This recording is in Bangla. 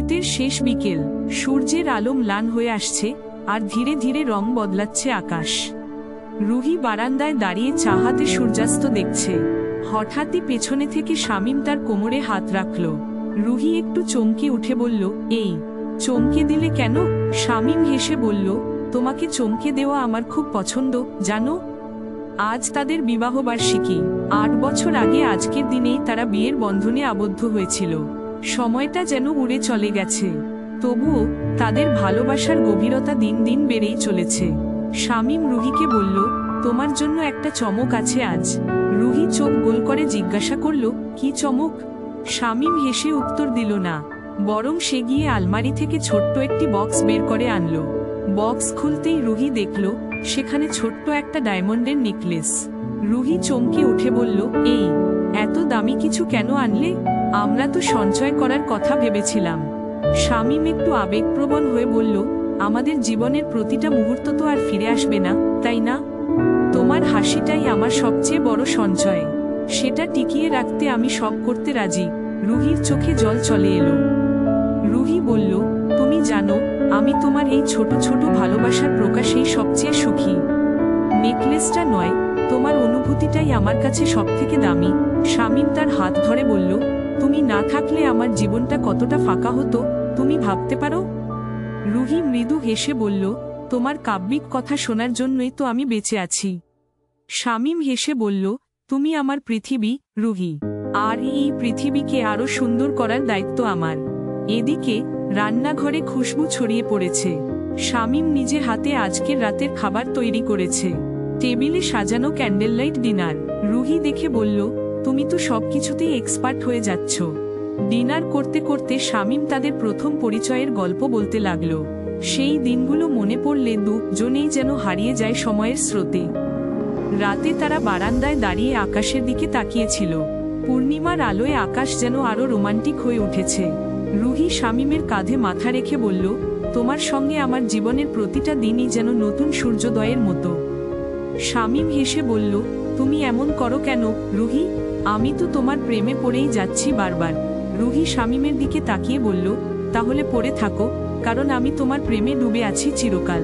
শীতের শেষ বিকেল, সূর্যের আলো ম্লান হয়ে আসছে আর ধীরে ধীরে রং বদলাচ্ছে আকাশ। রুহি বারান্দায় দাঁড়িয়ে চা হাতে সূর্যাস্ত দেখছে। হঠাৎই পেছনে থেকে শামীম তার কোমরে হাত রাখল। রুহি একটু চমকে উঠে বলল, এই চমকে দিলে কেন? শামীম হেসে বলল, তোমাকে চমকে দেওয়া আমার খুব পছন্দ, জানো। আজ তাদের বিবাহবার্ষিকী। 8 বছর আগে আজকের দিনেই তারা বিয়ের বন্ধনে আবদ্ধ হয়েছিল। সময়টা যেন উড়ে চলে গেছে, তবুও তাদের ভালোবাসার গভীরতা দিন দিন বেড়েই চলেছে। শামীম রুহিকে বলল, তোমার জন্য একটা চমক আছে আজ। রুহি চোখ গোল করে জিজ্ঞাসা করল, কি চমক? শামীম হেসে উত্তর দিল না, বরং সে গিয়ে আলমারি থেকে ছোট্ট একটি বক্স বের করে আনলো। বক্স খুলতেই রুহি দেখল সেখানে ছোট্ট একটা ডায়মন্ডের নেকলেস। রুহি চমকে উঠে বলল, এই এত দামি কিছু কেন আনলে? আমরা তো সঞ্চয় করার কথা ভেবেছিলাম। শামীম একটু আবেগপ্রবণ হয়ে বলল, আমাদের জীবনের প্রতিটা মুহূর্ত তো আর ফিরে আসবে না, তাই না? তোমার হাসিটাই আমার সবচেয়ে বড় সঞ্চয়। সেটা টিকিয়ে রাখতে আমি সব করতে রাজি। রুহির চোখে জল চলে এলো। রুহি বলল, তুমি জানো, আমি তোমার এই ছোট ছোট ভালোবাসার প্রকাশেই সবচেয়ে সুখী। নেকলেসটা নয়, তোমার অনুভূতিটাই আমার কাছে সবথেকে দামি। শামীম তার হাত ধরে বলল, তুমি না থাকলে আমার জীবনটা কতটা ফাঁকা হতো, তুমি ভাবতে পারো? রুহি মৃদু হেসে বলল, তোমার কাব্যিক কথা শোনার জন্যই তো আমি বেঁচে আছি। শামীম হেসে বলল, তুমি আমার পৃথিবী, রুহি। আর এই পৃথিবীকে আরো সুন্দর করার দায়িত্ব আমার। এদিকে রান্নাঘরে খুশবু ছড়িয়ে পড়েছে। শামীম নিজে হাতে আজকের রাতের খাবার তৈরি করেছে। টেবিলে সাজানো ক্যান্ডেল লাইট ডিনার। রুহি দেখে বলল, তুমি তো সবকিছুতেই এক্সপার্ট হয়ে যাচ্ছ। ডিনার করতে করতে শামীম তাদের প্রথম পরিচয়ের গল্প বলতে লাগল। সেই দিনগুলো মনে পড়লে দুজনেই যেন হারিয়ে যায় সময়ের স্রোতে। রাতে তারা বারান্দায় দাঁড়িয়ে আকাশের দিকে তাকিয়েছিল। পূর্ণিমার আলোয় আকাশ যেন আরো রোমান্টিক হয়ে উঠেছে। রুহি শামীমের কাঁধে মাথা রেখে বলল, তোমার সঙ্গে আমার জীবনের প্রতিটা দিনই যেন নতুন সূর্যোদয়ের মতো। শামীম হেসে বলল, তুমি এমন করো কেন রুহি? আমি তো তোমার প্রেমে পড়েই যাচ্ছি বারবার। রুহি শামীমের দিকে তাকিয়ে বলল, তাহলে পড়ে থাকো, কারণ আমি তোমার প্রেমে ডুবে আছি চিরকাল।